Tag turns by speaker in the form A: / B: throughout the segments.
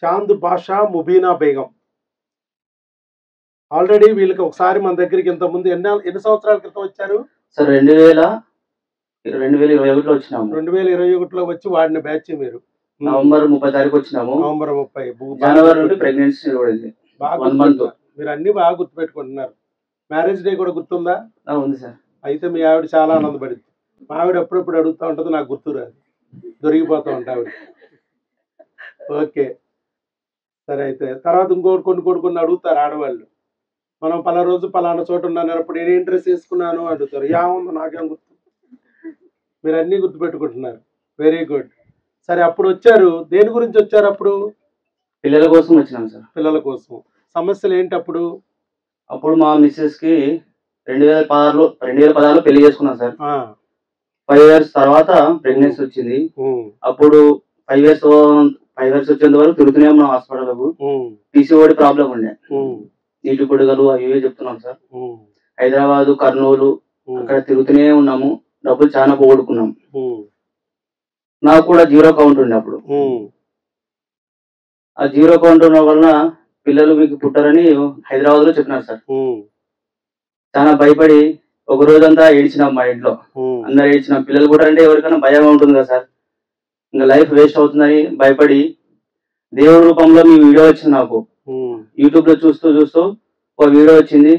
A: Chand Basha Mubeena Begum. Already వీళ్ళకి ఒకసారి మన దగ్గరికి ఇంతకుముందు ఎన్ని సంవత్సరాల క్రితం వచ్చారు
B: సార్? 2021లో వచ్చినాము.
A: 2021లో వచ్చి వాడిన బ్యాచ్ మీరు.
B: నవంబర్ 30 తారీఖు వచ్చినాము.
A: నవంబర్ 30.
B: జనవరి నుండి ప్రెగ్నెన్సీ నిలబడింది.
A: మీరు అన్ని బాగా గుర్తుపెట్టుకుంటున్నారు. మ్యారేజ్ డే కూడా గుర్తుందా?
B: ఉంది సార్.
A: అయితే మీ ఆవిడ చాలా ఆనందపడింది. మా ఆవిడ ఎప్పుడెప్పుడు అడుగుతూ ఉంటుంది, నాకు గుర్తురాదు, దొరికిపోతూ ఉంటా ఆవిడ. ఓకే సరే. అయితే తర్వాత ఇంకోటి కొన్ని అడుగుతారు ఆడవాళ్ళు. మనం పలా రోజు పలానా చోట ఉన్నాను అప్పుడు నేను ఇంట్రెస్ట్ తీసుకున్నాను అడుగుతారు. ఏముందో నాకేం గుర్తు. మీరు అన్నీ గుర్తుపెట్టుకుంటున్నారు. Very good. సరే అప్పుడు వచ్చారు, దేని గురించి వచ్చారు అప్పుడు?
B: పిల్లల కోసం వచ్చినాం సార్. పిల్లల
A: కోసం. సమస్యలు ఏంటి అప్పుడు?
B: అప్పుడు మా మిస్సెస్ కి 2016లో పెళ్లి చేసుకున్నాం సార్. 5 years తర్వాత ప్రెగ్నెన్సీ వచ్చింది. అప్పుడు 5 years వచ్చేంత వరకు తిరుగుతూనే ఉన్నాం హాస్పిటల్కు. పీసీఓడి ప్రాబ్లం ఉండే, నీటి కొడుగలు అవి చెప్తున్నాం సార్. హైదరాబాద్, కర్నూలు అక్కడ తిరుగుతూనే ఉన్నాము. డబ్బులు చాలా పోగొట్టుకున్నాం. నాకు కూడా 0 కౌంట్ ఉండే అప్పుడు. ఆ 0 కౌంట్ ఉన్న వలన పిల్లలు మీకు పుట్టారని హైదరాబాద్ లో చెప్పినారు సార్. చాలా భయపడి ఒక రోజంతా ఏడ్చినాం. మా ఇంట్లో అందరు ఏడ్చినాం. పిల్లలు కూడా అంటే ఎవరికైనా భయం ఉంటుంది కదా సార్, ఇంకా లైఫ్ వేస్ట్ అవుతుందని భయపడి దేవుడి రూపంలో మీ వీడియో వచ్చింది నాకు. యూట్యూబ్ లో చూస్తూ ఒక వీడియో వచ్చింది.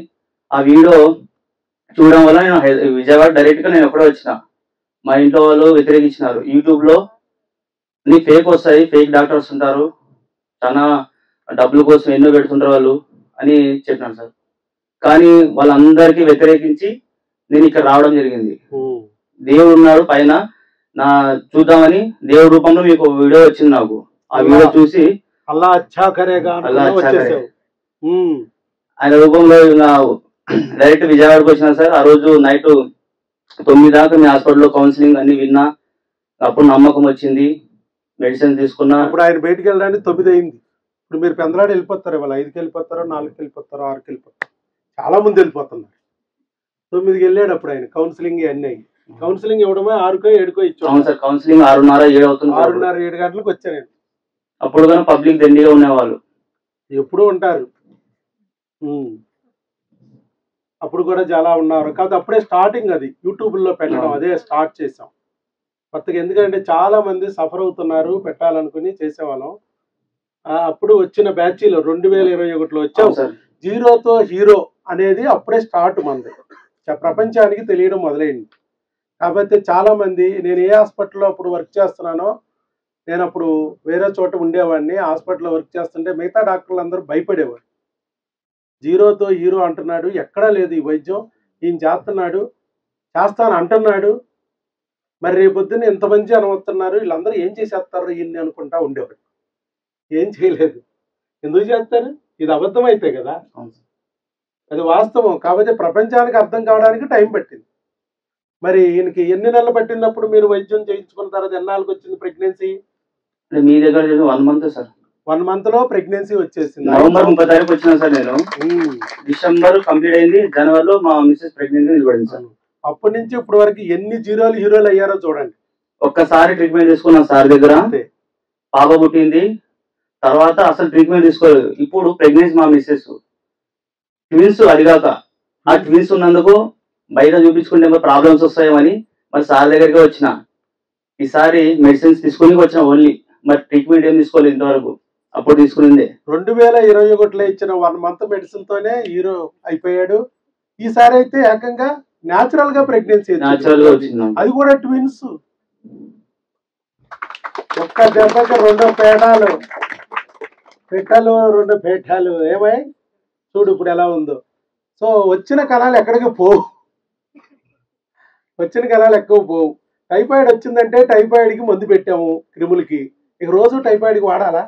B: ఆ వీడియో చూడడం వల్ల నేను విజయవాడ డైరెక్ట్ గా నేను ఎప్పుడో వచ్చిన. మా ఇంట్లో వాళ్ళు వ్యతిరేకించినారు. యూట్యూబ్ లో అన్ని ఫేక్ వస్తాయి, ఫేక్ డాక్టర్స్ ఉంటారు, చాలా డబ్బుల కోసం ఎన్నో పెడుతుంటారు వాళ్ళు అని చెప్పినాను సార్. కానీ వాళ్ళందరికీ వ్యతిరేకించి నేను ఇక్కడ రావడం జరిగింది. దేవుడు ఉన్నాడు పైన, నా చూద్దామని దేవుడి రూపంలో మీకు వీడియో వచ్చింది నాకు. ఆ వీడియో చూసి ఆయన రూపంలో డైరెక్ట్ విజయవాడకు వచ్చినా సార్. ఆ రోజు నైట్ 9 దాకా మీ హాస్పిటల్లో కౌన్సిలింగ్ అన్ని విన్నా. అప్పుడు నమ్మకం వచ్చింది, మెడిసిన్ తీసుకున్నా.
A: అప్పుడు ఆయన బయటికి వెళ్ళడానికి 9 అయింది. ఇప్పుడు మీరు పెందలాడు వెళ్ళిపోతారు, ఇవాళ 5కి వెళ్ళిపోతారో, 4కి వెళ్ళిపోతారో, 6కి వెళ్ళిపోతారు. చాలా మంది వెళ్ళిపోతున్నారు. 9కి వెళ్ళాడు అప్పుడు ఆయన. కౌన్సిలింగ్ అన్నీ కౌన్సిలింగ్ ఇవ్వడమే 6కో 7కో ఇచ్చాను
B: సార్. కౌన్సిలింగ్ 6:30 7 అవుతుంది.
A: 6:30 7 గంటలకు వచ్చాను.
B: అప్పుడు కానీ పబ్లిక్ దండిగా ఉండేవాళ్ళు,
A: ఎప్పుడూ ఉంటారు. అప్పుడు కూడా చాలా ఉన్నారు. కాదు అప్పుడే స్టార్టింగ్, అది యూట్యూబ్లో పెట్టడం అదే స్టార్ట్ చేసాం కొత్తగా. ఎందుకంటే చాలా మంది సఫర్ అవుతున్నారు, పెట్టాలనుకుని చేసేవాళ్ళం. అప్పుడు వచ్చిన బ్యాచీలో 2021లో వచ్చాం. 0తో హీరో అనేది అప్పుడే స్టార్ట్ మంది ప్రపంచానికి తెలియడం మొదలైంది. కాబట్టి చాలా మంది, నేను ఏ హాస్పిటల్లో అప్పుడు వర్క్ చేస్తున్నానో, నేను అప్పుడు వేరే చోట ఉండేవాడిని. హాస్పిటల్లో వర్క్ చేస్తుంటే మిగతా డాక్టర్లు అందరూ భయపడేవారు. 0తో హీరో అంటున్నాడు, ఎక్కడా లేదు ఈ వైద్యం, ఈయన చేస్తాను అంటున్నాడు, మరి రేపొద్దున ఇంత మంచి అనవస్తున్నారు, వీళ్ళందరూ ఏం చేసేస్తారు ఈయన్ని అనుకుంటా ఉండేవాడు. ఏం చేయలేదు. ఎందుకు చేస్తారు? ఇది అబద్ధం అయితే కదా, అది వాస్తవం. కాబట్టి ప్రపంచానికి అర్థం కావడానికి టైం పట్టింది. మరి ఈయనకి ఎన్ని నెలలు పట్టినప్పుడు మీరు వైద్యం చేయించుకున్న తర్వాత ఎన్నాళ్ళకి వచ్చింది ప్రెగ్నెన్సీ?
B: మీ దగ్గర 1 month సార్.
A: 1 month లో ప్రెగ్నెన్సీ వచ్చేసింది.
B: నవంబర్ 30 తారీఖు వచ్చినా సార్ నేను. డిసెంబర్ కంప్లీట్ అయింది, జనవరిలో మా మిస్సెస్ ప్రెగ్నెన్సీ నిలబడింది సార్. అప్పటి
A: నుంచి ఇప్పటి వరకు ఎన్ని హీరోలు అయ్యారో చూడండి.
B: ఒక్కసారి ట్రీట్మెంట్ తీసుకున్నాం సార్ దగ్గర, పాప పుట్టింది. తర్వాత అసలు ట్రీట్మెంట్ తీసుకోలేదు. ఇప్పుడు ప్రెగ్నెన్సీ మా మిస్సెస్ ట్విన్స్. అడిగాక ఆ ట్విన్స్ ఉన్నందుకు బయట చూపించుకుంటే ప్రాబ్లమ్స్ వస్తాయేమని మరి సార్ దగ్గరికి వచ్చిన. ఈసారి మెడిసిన్స్ తీసుకుని వచ్చిన ఓన్లీ, మరి ట్రీట్మెంట్ ఏం తీసుకోలేదు ఇంతవరకు. అప్పుడు తీసుకునిందే
A: 2021లో ఇచ్చిన 1 month మెడిసిన్ తోనే హీరో అయిపోయాడు. ఈసారి అయితే ఏకంగా న్యాచురల్ గా ప్రెగ్నెన్సీ
B: వచ్చింది,
A: అది కూడా ట్విన్స్. ఒక్క దెబ్బకి 2 పేటాలు, 2 పేటాలు ఏమై చూడు ఇప్పుడు ఎలా ఉందో. సో వచ్చిన కణాలు ఎక్కడికి పోవు, ఎక్కువ పోవు. టైఫాయిడ్ వచ్చిందంటే టైఫాయిడ్కి మందు పెట్టాము, క్రిములకి. ఇక రోజు టైఫాయిడ్కి వాడాలా?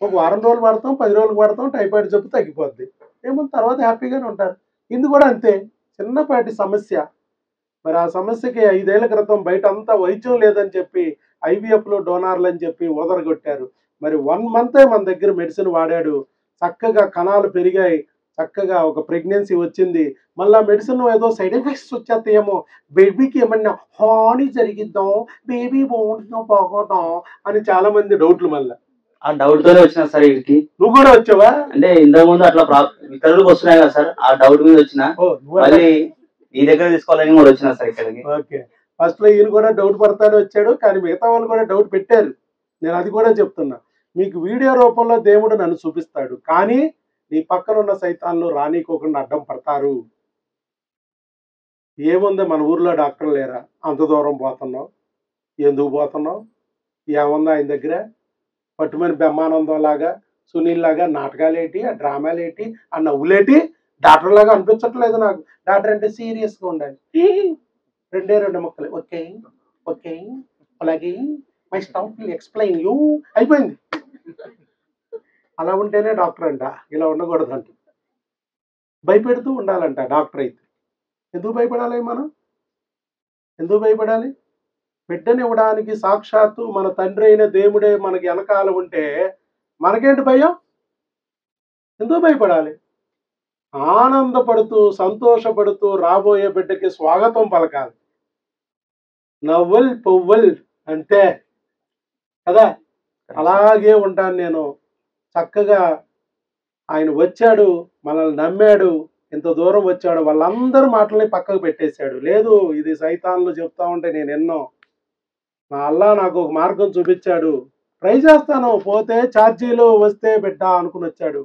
A: ఒక వారం రోజులు వాడతాం, 10 రోజులకు వాడతాం, టైఫాయిడ్ జబ్బు తగ్గిపోద్ది. ఏముంది, తర్వాత హ్యాపీగానే ఉంటారు. ఇది కూడా అంతే, చిన్నపాటి సమస్య. మరి ఆ సమస్యకి 5 ఏళ్ల క్రితం బయట అంతా వైద్యం లేదని చెప్పి IVFలో డోనార్లు అని చెప్పి ఓదరగొట్టారు. మరి 1 month మన దగ్గర మెడిసిన్ వాడాడు, చక్కగా కణాలు పెరిగాయి, చక్కగా ఒక ప్రెగ్నెన్సీ వచ్చింది. మళ్ళీ మెడిసిన్ ఏదో సైడ్ ఎఫెక్ట్స్ వచ్చేస్తాయేమో, బేబీకి ఏమన్నా హాని జరిగిద్దాం, బేబీ బోన్స్ బాగోదాం అని చాలా మంది డౌట్లు. మళ్ళీ
B: ఆ డౌట్ తోనే వచ్చిన సార్ ఇక్కడికి.
A: నువ్వు కూడా వచ్చావా?
B: అంటే ఇంతకు ముందు అట్లా ఇతరులకు వస్తున్నాయి కదా సార్, ఆ డౌట్ మీద వచ్చిన. మళ్ళీ ఈ దగ్గర తీసుకోవాలని కూడా వచ్చిన సార్ ఇక్కడికి.
A: ఓకే, ఫస్ట్ లో ఈయన కూడా డౌట్ పడతానే వచ్చాడు, కానీ మిగతా వాళ్ళు కూడా డౌట్ పెట్టారు. నేను అది కూడా చెప్తున్నా, మీకు వీడియో రూపంలో దేవుడు నన్ను చూపిస్తాడు, కానీ నీ పక్కన ఉన్న సైతాన్లు రానీకోకుండా అడ్డం పడతారు. ఏముంది, మన ఊర్లో డాక్టర్ లేరా? అంత దూరం పోతున్నావు, ఎందుకు పోతున్నావు? ఏముంది ఆయన దగ్గర? పట్టుమని బ్రహ్మానందం లాగా, సునీల్ లాగా నాటకాలేటి, ఆ డ్రామాలేటి, ఆ నవ్వులేటి, డాక్టర్ లాగా అనిపించట్లేదు నాకు. డాక్టర్ అంటే సీరియస్గా ఉండాలి. రెండు మొక్కలు ఓకే ఓకే అలాగే my staff will explain you, అయిపోయింది. అలా ఉంటేనే డాక్టర్ అంట, ఇలా ఉండకూడదంట. భయపెడుతూ ఉండాలంట డాక్టర్ అయితే. ఎందుకు భయపడాలి మనం? ఎందుకు భయపడాలి? బిడ్డనివ్వడానికి సాక్షాత్తు మన తండ్రి అయిన దేవుడే మనకి వెనకాల ఉంటే మనకేంటి భయం? ఎందుకు భయపడాలి? ఆనందపడుతూ సంతోషపడుతూ రాబోయే బిడ్డకి స్వాగతం పలకాలి. నవ్వుల్ పువ్వుల్ అంతే కదా. అలాగే ఉంటాను నేను. చక్కగా ఆయన వచ్చాడు, మనల్ని నమ్మాడు, ఇంత దూరం వచ్చాడు, వాళ్ళందరి మాటల్ని పక్కకు పెట్టేశాడు. లేదు, ఇది సైతాన్లు చెప్తా ఉంటే నేను ఎన్నో, నా అల్లా నాకు ఒక మార్గం చూపించాడు, ట్రై చేస్తాను, పోతే ఛార్జీలు వస్తే బిడ్డ అనుకుని వచ్చాడు.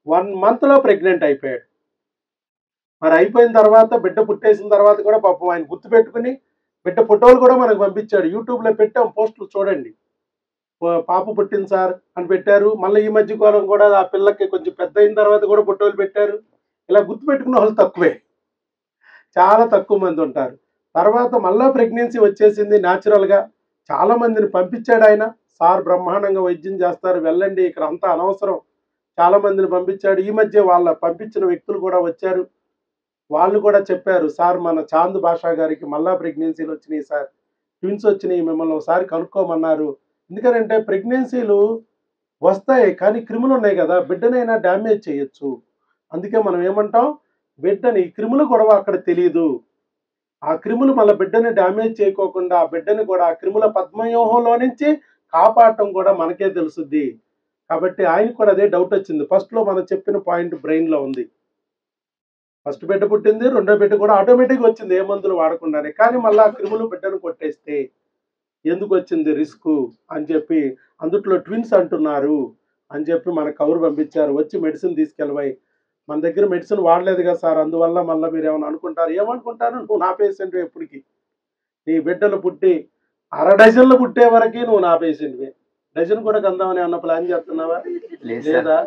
A: 1 month లో ప్రెగ్నెంట్ అయిపోయాడు. మరి అయిపోయిన తర్వాత, బిడ్డ పుట్టేసిన తర్వాత కూడా పాపం ఆయన గుర్తుపెట్టుకుని బిడ్డ ఫోటోలు కూడా మనకు పంపించాడు. యూట్యూబ్లో పెట్టాం, పోస్టులు చూడండి. పాప పుట్టింది సార్ అని పెట్టారు. మళ్ళీ ఈ మధ్య కాలం కూడా ఆ పిల్లకి కొంచెం పెద్ద అయిన తర్వాత కూడా ఫోటోలు పెట్టారు. ఇలా గుర్తుపెట్టుకున్న వాళ్ళు తక్కువే, చాలా తక్కువ మంది ఉంటారు. తర్వాత మళ్ళీ ప్రెగ్నెన్సీ వచ్చేసింది న్యాచురల్గా. చాలా మందిని పంపించాడు ఆయన. సార్ బ్రహ్మాండంగా వైద్యం చేస్తారు, వెళ్ళండి, ఇక్కడ అంతా అనవసరం. చాలా మందిని పంపించాడు. ఈ మధ్య వాళ్ళ పంపించిన వ్యక్తులు కూడా వచ్చారు. వాళ్ళు కూడా చెప్పారు, సార్ మన చాంద్ బాషా గారికి మళ్ళా ప్రెగ్నెన్సీలు వచ్చినాయి సార్, ట్విన్స్ వచ్చినాయి, మిమ్మల్ని ఒకసారి కనుక్కోమన్నారు. ఎందుకంటే ప్రెగ్నెన్సీలు వస్తాయి, కానీ క్రిములు ఉన్నాయి కదా, బిడ్డనైనా డ్యామేజ్ చేయొచ్చు. అందుకే మనం ఏమంటాం, బిడ్డని క్రిముల గొడవ అక్కడ తెలియదు. ఆ క్రిములు మన బిడ్డని డ్యామేజ్ చేయకోకుండా ఆ బిడ్డని కూడా ఆ క్రిముల పద్మవ్యూహంలో నుంచి కాపాడటం కూడా మనకే తెలుసుద్ది. కాబట్టి ఆయన కూడా అదే డౌట్ వచ్చింది. ఫస్ట్లో మనం చెప్పిన పాయింట్ బ్రెయిన్లో ఉంది. ఫస్ట్ బిడ్డ పుట్టింది, రెండో బిడ్డ కూడా ఆటోమేటిక్గా వచ్చింది, ఏ మందులు వాడకుండానే. కానీ మళ్ళీ ఆ క్రిములు బిడ్డను కొట్టేస్తే ఎందుకు వచ్చింది రిస్క్ అని చెప్పి, అందుట్లో ట్విన్స్ అంటున్నారు అని చెప్పి మనకు కవర్ పంపించారు. వచ్చి మెడిసిన్ తీసుకెళ్ళిపోయి, మన దగ్గర మెడిసిన్ వాడలేదు కదా సార్, అందువల్ల మళ్ళీ మీరు ఏమైనా అనుకుంటారు. ఏమనుకుంటారు? నువ్వు నా పేషెంట్వే. ఎప్పటికీ నీ బిడ్డలు పుట్టి 6 డజన్లు పుట్టే వరకు నువ్వు నా పేషెంట్వే. డజన్ కూడా కందామని అన్న ప్లాన్ చేస్తున్నావా? లేదా?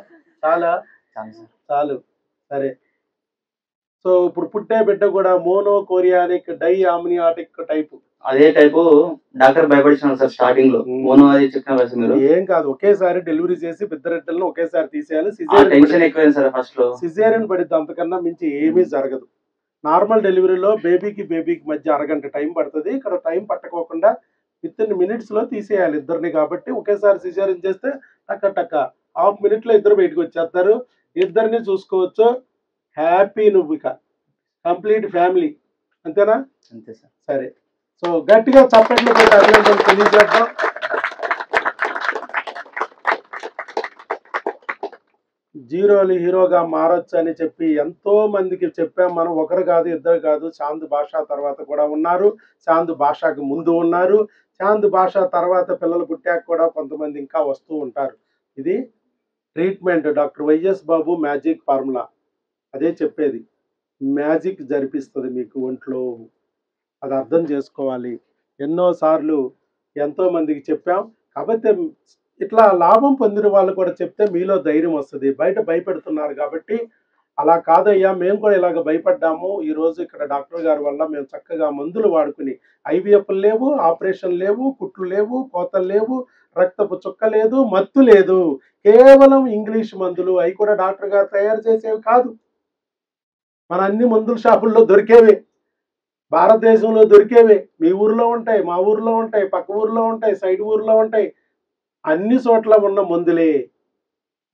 A: చాలా చాలు. సరే, సో ఇప్పుడు పుట్టే బిడ్డ కూడా monochorionic diamniotic type.
B: అదే టైపు డాక్టర్ భయపడిస్తున్నారు సార్ స్టార్టింగ్ లో. మోనో అది చెప్పిన కదా మీరు.
A: ఏం కాదు, ఒకేసారి డెలివరీ చేసి బిడ్డరెడ్డలను ఒకేసారి తీసేయాలి.
B: టెన్షన్ ఎక్కువైంది సార్ ఫస్ట్ లో.
A: సిజేరియన్ పడిద్ది, అంతకన్నా మించి ఏమీ జరగదు. నార్మల్ డెలివరీలో బేబీకి మధ్య అరగంట టైం పడుతుంది. ఇక్కడ టైం పట్టకోకుండా విత్ మినిట్స్ లో తీసేయాలి ఇద్దరిని. కాబట్టి ఒకేసారి సిజేరియన్ చేస్తే టక్క హాఫ్ మినిట్ లో ఇద్దరు బయటకు వచ్చేస్తారు, ఇద్దరిని చూసుకోవచ్చు. హ్యాపీ, నువ్వు ఇక కంప్లీట్ ఫ్యామిలీ. అంతేనా?
B: అంతే సార్.
A: సరే, సో గట్టిగా చప్పట్లు పెట్టి అభినందనలు తెలియజేద్దాం. జీరోలు హీరోగా మారొచ్చు అని చెప్పి ఎంతో మందికి చెప్పాం మనం. ఒకరు కాదు, ఇద్దరు కాదు. చాంద్ బాషా తర్వాత కూడా ఉన్నారు, చాంద్ బాషాకు ముందు ఉన్నారు, చాంద్ బాషా తర్వాత పిల్లలు పుట్టాక కూడా కొంతమంది ఇంకా వస్తూ ఉంటారు. ఇది ట్రీట్మెంట్. డాక్టర్ వైఎస్ బాబు మ్యాజిక్ ఫార్ములా అదే చెప్పేది. మ్యాజిక్ జరిపిస్తుంది మీకు ఒంట్లో, అది అర్థం చేసుకోవాలి. ఎన్నోసార్లు ఎంతో మందికి చెప్పాం. కాబట్టి ఇట్లా లాభం పొందిన వాళ్ళు కూడా చెప్తే మీలో ధైర్యం వస్తుంది. బయట భయపెడుతున్నారు కాబట్టి అలా కాదయ్యా, మేము కూడా ఇలాగ భయపడ్డాము. ఈరోజు ఇక్కడ డాక్టర్ గారి వల్ల మేము చక్కగా మందులు వాడుకుని, ఐవీఎఫ్ లేవు, ఆపరేషన్ లేవు, కుట్లు లేవు, కోతలు లేవు, రక్తపు చుక్క లేదు, మత్తు లేదు, కేవలం ఇంగ్లీష్ మందులు. అవి కూడా డాక్టర్ గారు తయారు చేసేవి కాదు, మన అన్ని మందుల షాపుల్లో దొరికేవి, భారతదేశంలో దొరికేవి. మీ ఊర్లో ఉంటాయి, మా ఊర్లో ఉంటాయి, పక్క ఊర్లో ఉంటాయి, సైడ్ ఊర్లో ఉంటాయి, అన్ని చోట్ల ఉన్న మందులే.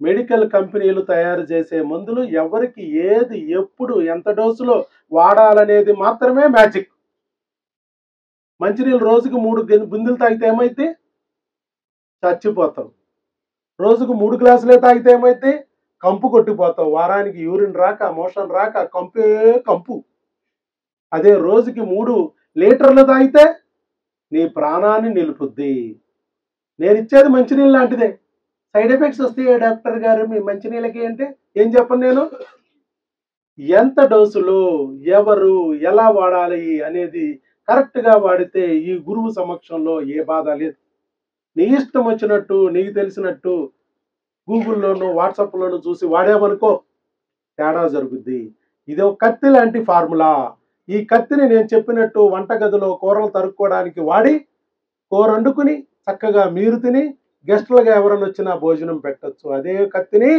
A: మెడికల్ కంపెనీలు తయారు చేసే మందులు ఎవరికి ఏది ఎప్పుడు ఎంత డోసులో వాడాలనేది మాత్రమే మ్యాజిక్. మంచినీళ్ళు రోజుకి 3 బిందులు తాగితే ఏమైతే చచ్చిపోతాం. రోజుకు 3 గ్లాసులే తాగితే ఏమైతే కంపు కొట్టిపోతావు. వారానికి యూరిన్ రాక, మోషన్ రాక, కంపే కంపు. అదే రోజుకి 3 లీటర్లు తాగితే నీ ప్రాణాన్ని నిలుపుద్ది. నేను ఇచ్చేది మంచినీళ్ళు లాంటిదే. సైడ్ ఎఫెక్ట్స్ వస్తాయి డాక్టర్ గారు మీ మంచినీళ్ళకి అంటే ఏం చెప్పను నేను. ఎంత డోసులు, ఎవరు ఎలా వాడాలి అనేది కరెక్ట్గా వాడితే ఈ గురువు సమక్షంలో ఏ బాధ లేదు. నీ ఇష్టం వచ్చినట్టు నీకు తెలిసినట్టు గూగుల్లోనూ వాట్సాప్లోనూ చూసి వాడామనుకో తేడా జరుగుద్ది. ఇది ఒక కత్తి లాంటి ఫార్ములా. ఈ కత్తిని నేను చెప్పినట్టు వంటగదిలో కూరలు తరుక్కోవడానికి వాడి కూర వండుకుని చక్కగా మీరు తిని గెస్టులుగా ఎవరైనా వచ్చినా భోజనం పెట్టచ్చు. అదే కత్తిని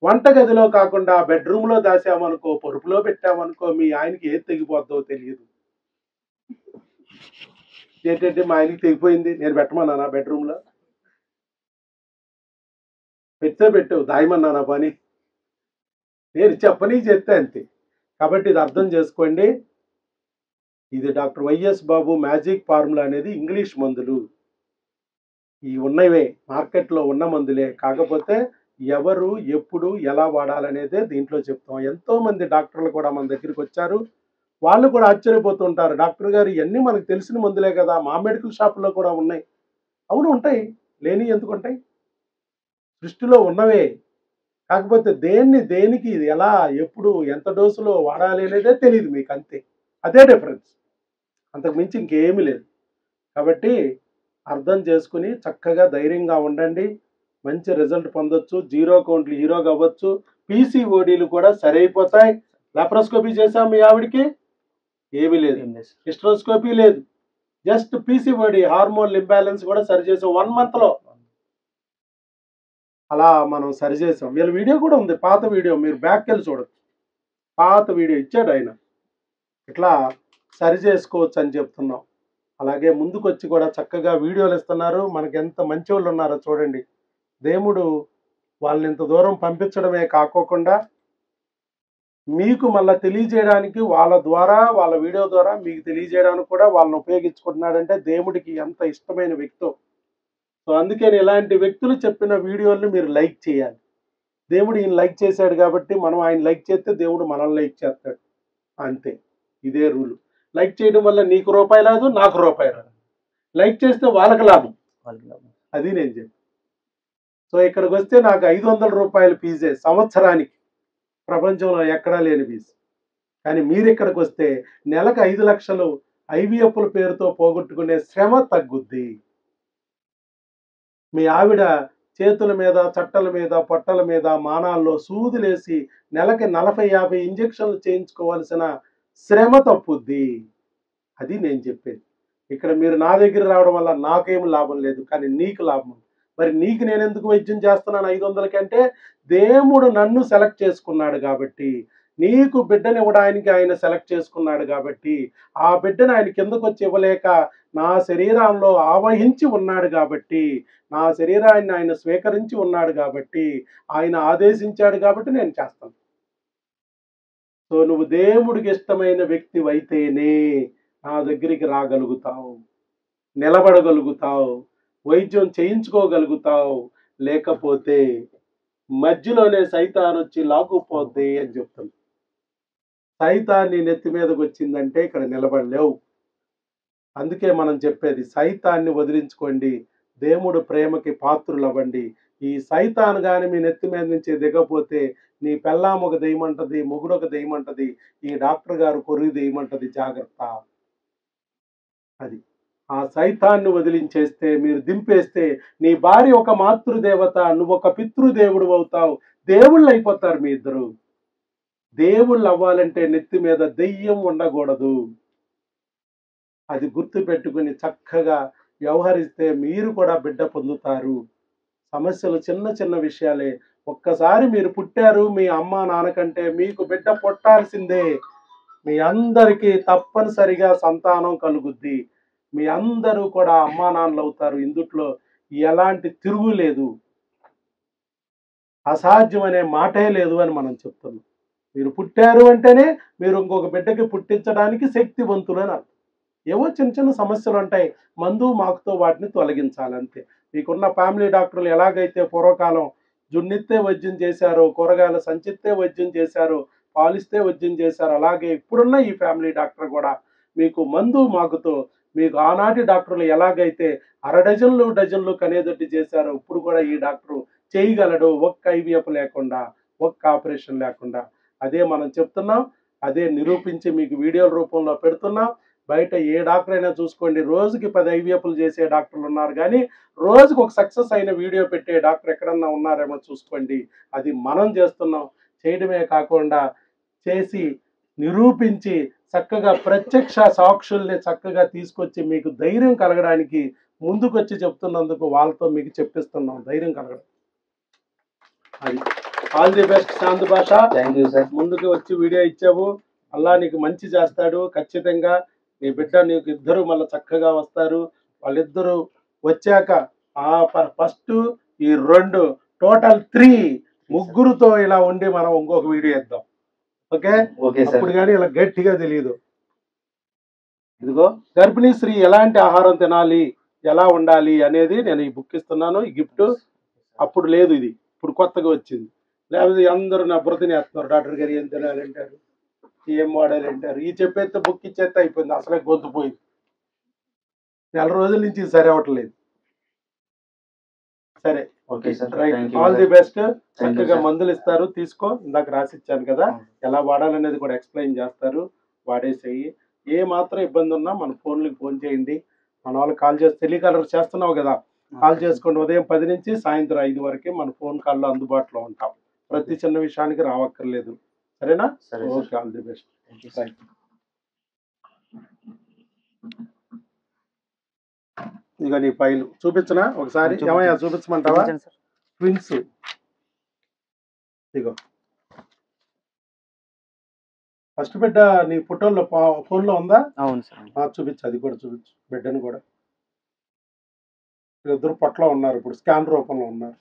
A: వంటగదిలో కాకుండా బెడ్రూమ్లో దాసామనుకో, పరుపులో పెట్టామనుకో మీ ఆయనకి ఏది తెగిపోద్దో తెలియదు. ఏంటంటే మా ఆయనకి తెగిపోయింది నేను పెట్టమన్నానా బెడ్రూమ్లో? పెట్టావు దాయమన్నానా పని? నేను చెప్పని చెప్తే అంతే. కాబట్టి ఇది అర్థం చేసుకోండి. ఇది డాక్టర్ వైఎస్ బాబు మ్యాజిక్ ఫార్ములా అనేది ఇంగ్లీష్ మందులు. ఈ ఉన్నవే మార్కెట్లో ఉన్న మందులే. కాకపోతే ఎవరు ఎప్పుడు ఎలా వాడాలనేదే దీంట్లో చెప్తాం. ఎంతో మంది డాక్టర్లు కూడా మన దగ్గరికి వచ్చారు. వాళ్ళు కూడా ఆశ్చర్యపోతుంటారు, డాక్టర్ గారు ఇవన్నీ మనకు తెలిసిన మందులే కదా, మా మెడికల్ షాప్లో కూడా ఉన్నాయి. అవును ఉంటాయి, లేని ఎందుకు ఉంటాయి? సృష్టిలో ఉన్నవే. కాకపోతే దేనికి ఎలా ఎప్పుడు ఎంత డోసులో వాడాలి అనేదే తెలియదు మీకు, అంతే. అదే డిఫరెన్స్, అంతకు మించి ఇంకేమీ లేదు. కాబట్టి అర్థం చేసుకుని చక్కగా ధైర్యంగా ఉండండి. మంచి రిజల్ట్ పొందొచ్చు. జీరో కౌంట్లు హీరోగా అవ్వచ్చు. పీసీఓడీలు కూడా సరైపోతాయి. లాప్రోస్కోపీ చేసాం మీ ఆవిడికి, ఏమీ లేదు. హిస్ట్రోస్కోపీ లేదు. జస్ట్ పీసీఓడి హార్మోన్ ఇంబ్యాలెన్స్ కూడా సరి చేసాం 1 monthలో. అలా మనం సరి చేసాం. వీళ్ళ వీడియో కూడా ఉంది, పాత వీడియో, మీరు బ్యాక్ వెళ్ళి చూడొచ్చు. పాత వీడియో ఇచ్చాడు ఆయన. ఇట్లా సరి చేసుకోవచ్చు అని చెప్తున్నాం. అలాగే ముందుకు వచ్చి కూడా చక్కగా వీడియోలు ఇస్తున్నారు. మనకి ఎంత మంచి వాళ్ళు ఉన్నారో చూడండి. దేవుడు వాళ్ళని ఇంత దూరం పంపించడమే కాకోకుండా మీకు మళ్ళీ తెలియజేయడానికి వాళ్ళ ద్వారా, వాళ్ళ వీడియో ద్వారా మీకు తెలియజేయడానికి కూడా వాళ్ళని ఉపయోగించుకుంటున్నాడంటే దేవుడికి ఎంత ఇష్టమైన వ్యక్తో. సో అందుకని ఇలాంటి వ్యక్తులు చెప్పిన వీడియోల్ని మీరు లైక్ చేయాలి. దేవుడు ఈయన లైక్ చేశాడు కాబట్టి మనం ఆయన లైక్ చేస్తే దేవుడు మనల్ని లైక్ చేస్తాడు, అంతే. ఇదే రూలు. లైక్ చేయడం వల్ల నీకు రూపాయి రాదు, నాకు రూపాయి రాదు. లైక్ చేస్తే వాళ్ళకి లాభం, అది నేను చెప్పి. సో ఇక్కడికి వస్తే నాకు 500 రూపాయల ఫీజే సంవత్సరానికి, ప్రపంచంలో ఎక్కడా లేని ఫీజు. కానీ మీరు ఇక్కడికి వస్తే నెలకు 5 లక్షలు ఐవీఎఫ్ల పేరుతో పోగొట్టుకునే శ్రమ తగ్గుద్ది. మీ ఆవిడ చేతుల మీద, చట్టల మీద, పొట్టల మీద, మానాల్లో సూదులేసి నెలకి 40-50 ఇంజక్షన్లు చేయించుకోవాల్సిన శ్రమ తప్పుద్ది. అది నేను చెప్పేది. ఇక్కడ మీరు నా దగ్గర రావడం వల్ల నాకేం లాభం లేదు, కానీ నీకు లాభం. మరి నీకు నేను ఎందుకు వైద్యం చేస్తున్నాను 500 కంటే? దేవుడు నన్ను సెలెక్ట్ చేసుకున్నాడు కాబట్టి, నీకు బిడ్డనివ్వడానికి ఆయన సెలెక్ట్ చేసుకున్నాడు కాబట్టి, ఆ బిడ్డను ఆయన కిందకు వచ్చి ఇవ్వలేక నా శరీరంలో ఆవహించి ఉన్నాడు కాబట్టి, నా శరీరాన్ని ఆయన స్వీకరించి ఉన్నాడు కాబట్టి, ఆయన ఆదేశించాడు కాబట్టి నేను చేస్తాను. సో నువ్వు దేవుడికి ఇష్టమైన వ్యక్తి అయితేనే నా దగ్గరికి రాగలుగుతావు, నిలబడగలుగుతావు, వైద్యం చేయించుకోగలుగుతావు. లేకపోతే మధ్యలోనే సైతాన్ వచ్చి లాక్కుపోద్ది అని చెప్తాను. సైతాన్ నీ నెత్తి మీదకి వచ్చిందంటే ఇక్కడ నిలబడలేవు. అందుకే మనం చెప్పేది సైతాన్ని వదిలించుకోండి, దేవుడు ప్రేమకి పాత్రులు అవ్వండి. ఈ సైతాన్ కానీ మీ నెత్తి మీద నుంచి దిగపోతే నీ పెళ్ళాం ఒక దెయ్యమంటది, మొగుడు ఒక దెయ్యమంటది, ఈ డాక్టర్ గారు కొరుగు దెయ్యమంటది, జాగ్రత్త. అది ఆ సైతాన్ని వదిలించేస్తే, మీరు దింపేస్తే నీ భార్య ఒక మాతృదేవత, నువ్వు ఒక పితృదేవుడు అవుతావు. దేవుళ్ళు అయిపోతారు మీ ఇద్దరు. దేవుళ్ళు అవ్వాలంటే నెత్తి మీద దెయ్యం ఉండకూడదు. అది గుర్తు పెట్టుకుని చక్కగా వ్యవహరిస్తే మీరు కూడా బిడ్డ పొందుతారు. సమస్యలు చిన్న చిన్న విషయాలే. ఒక్కసారి మీరు పుట్టారు, మీ అమ్మ నాన్నకంటే మీకు బిడ్డ పుట్టాల్సిందే. మీ అందరికీ తప్పనిసరిగా సంతానం కలుగుద్ది. మీ అందరూ కూడా అమ్మా నాన్నలు అవుతారు. ఇందుట్లో ఎలాంటి తిరుగు లేదు, అసాధ్యం అనే మాటే లేదు అని మనం చెప్తున్నాం. మీరు పుట్టారు అంటేనే మీరు ఇంకొక బిడ్డకి పుట్టించడానికి శక్తివంతులని అర్థం. ఏవో చిన్న చిన్న సమస్యలు ఉంటాయి, మందు మాకుతో వాటిని తొలగించాలంతే. మీకున్న ఫ్యామిలీ డాక్టర్లు ఎలాగైతే పూర్వకాలం జున్నిస్తే వైద్యం చేశారో, కూరగాయల సంచిస్తే వైద్యం చేశారో, పాలిస్తే వైద్యం చేశారో, అలాగే ఇప్పుడున్న ఈ ఫ్యామిలీ డాక్టర్ కూడా మీకు మందు మాకుతో మీకు ఆనాటి డాక్టర్లు ఎలాగైతే అరడజన్లు డజన్లు కనేదొడ్డి చేశారో ఇప్పుడు కూడా ఈ డాక్టరు చేయగలడు, ఒక్క ఐవీఎఫ్ లేకుండా, ఒక్క ఆపరేషన్ లేకుండా. అదే మనం చెప్తున్నాం, అదే నిరూపించి మీకు వీడియోల రూపంలో పెడుతున్నాం. బయట ఏ డాక్టర్ అయినా చూసుకోండి, రోజుకి 10 ఐవీఎఫ్లు చేసే డాక్టర్లు ఉన్నారు, కానీ రోజుకు ఒక సక్సెస్ అయిన వీడియో పెట్టే డాక్టర్ ఎక్కడన్నా ఉన్నారేమో చూసుకోండి. అది మనం చేస్తున్నాం. చేయడమే కాకుండా చేసి నిరూపించి చక్కగా ప్రత్యక్ష సాక్షుల్ని చక్కగా తీసుకొచ్చి మీకు ధైర్యం కలగడానికి ముందుకొచ్చి చెప్తున్నందుకు వాళ్ళతో మీకు చెప్పిస్తున్నాం, ధైర్యం కలగడం. అది ఆల్ ది బెస్ట్ శాంత్ భాష.
B: Thank you sir.
A: ముందుకు వచ్చి వీడియో ఇచ్చావు, అల్లా నీకు మంచి చేస్తాడు ఖచ్చితంగా. నీ బిడ్డ నీకు ఇద్దరు మళ్ళీ చక్కగా వస్తారు. వాళ్ళిద్దరూ వచ్చాక ఫస్ట్ ఈ 2 టోటల్ 3 ముగ్గురుతో ఇలా ఉండి మనం ఇంకొక వీడియో ఇద్దాం. ఓకే, అప్పుడు కానీ ఇలా గట్టిగా తెలియదు. ఇదిగో గర్భిణీ స్త్రీ ఎలాంటి ఆహారం తినాలి, ఎలా ఉండాలి అనేది నేను ఈ బుక్ ఇస్తున్నాను, ఈ గిఫ్ట్. అప్పుడు లేదు, ఇది ఇప్పుడు కొత్తగా వచ్చింది. లేకపోతే అందరూ నా బుర్ర తినేస్తున్నారు, డాక్టర్ గారు ఏం తినాలంటారు, ఏం వాడాలి అంటారు. ఈ చెప్పేస్తే బుక్ ఇచ్చేస్తే అయిపోయింది, అసలే గొంతుపోయింది. 4 రోజుల నుంచి సరే అవ్వట్లేదు. సరే,
B: okay sir,
A: right, all the best. చక్కగా మందులు ఇస్తారు, తీసుకో. ఇందాక రాసిచ్చాను కదా, ఎలా వాడాలనేది కూడా ఎక్స్ప్లెయిన్ చేస్తారు, వాడేసేయి. ఏ మాత్రం ఇబ్బంది ఉన్నా మన ఫోన్లకు ఫోన్ చేయండి. మన వాళ్ళు కాల్ చేసి టెలికాలర్ చేస్తున్నావు కదా, కాల్ చేసుకోండి. ఉదయం 10 నుంచి సాయంత్రం 5 వరకు మన ఫోన్ కాల్లో అందుబాటులో ఉంటాం. ప్రతి చిన్న విషయానికి రావక్కర్లేదు, సరేనా? Okay, all the best. Right, ఇక నీ ఫైల్ చూపించనా ఒకసారి? ఏమయ్యా చూపించమంటావా? ట్విన్స్, ఇగో ఫస్ట్ బిడ్డ నీ ఫోటోలో ఫోన్లో ఉందా?
B: అవును సార్.
A: చూపించు, అది కూడా చూపించు, బిడ్డను కూడా. ఇద్దరు పొట్టలో ఉన్నారు, ఇప్పుడు స్కాన్ రూపంలో ఉన్నారు.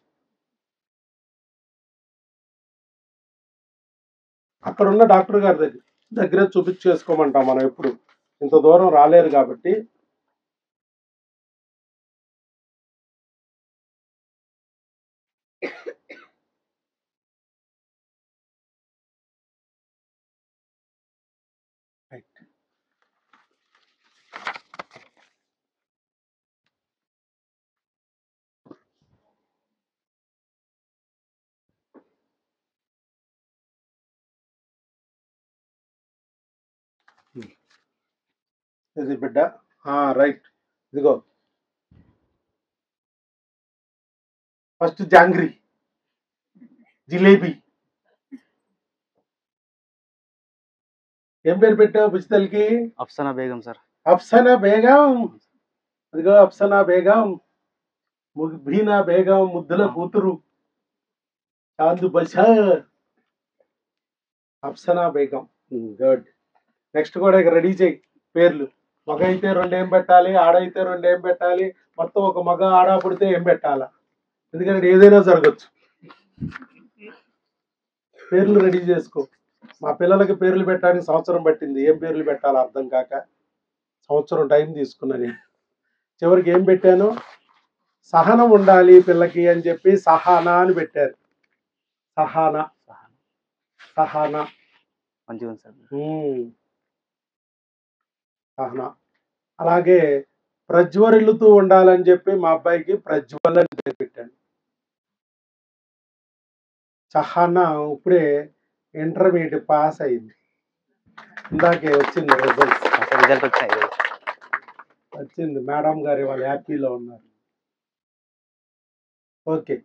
A: అక్కడ ఉన్న డాక్టర్ గారి దగ్గరే చూపించేసుకోమంటాం మనం. ఎప్పుడు ఇంత దూరం రాలేరు కాబట్టి. ఇది బిడ్డ, రైట్. ఇదిగో ఫస్ట్ జాంగ్రీ, జిలేబీ. ఏం పేరు పెట్టావు బుజ్జితల్లికి?
B: అఫ్సానా బేగం సార్.
A: అఫ్సానా బేగం. అదిగో అఫ్సానా బేగం, ముబీనా బేగం ముద్దుల కూతురు, Chandu Bashar, Afsana Begum. Good. Next కూడా ఇక రెడీ చేయి పేర్లు. మగ అయితే 2 ఏం పెట్టాలి, ఆడైతే 2 ఏం పెట్టాలి, మొత్తం ఒక మగ ఆడ పుడితే ఏం పెట్టాలా, ఎందుకంటే ఏదైనా జరగచ్చు. పేర్లు రెడీ చేసుకో. మా పిల్లలకి పేర్లు పెట్టడానికి సంవత్సరం పట్టింది, ఏం పేర్లు పెట్టాలో అర్థం కాక సంవత్సరం టైం తీసుకున్నా నేను. చివరికి ఏం పెట్టాను, సహనం ఉండాలి పిల్లకి అని చెప్పి సహానా అని పెట్టారు. సహానా, సహానా,
B: మంచిగా సార్.
A: సహనా. అలాగే ప్రజ్వరిల్లుతూ ఉండాలని చెప్పి మా అబ్బాయికి ప్రజ్వల్ అని పేరు పెట్టాను. సహనా ఇప్పుడే ఇంటర్మీడియట్ పాస్ అయింది, ఇందాకే వచ్చింది రిజల్ట్ వచ్చింది. మేడం గారు వాళ్ళు హ్యాపీలో ఉన్నారు. ఓకే.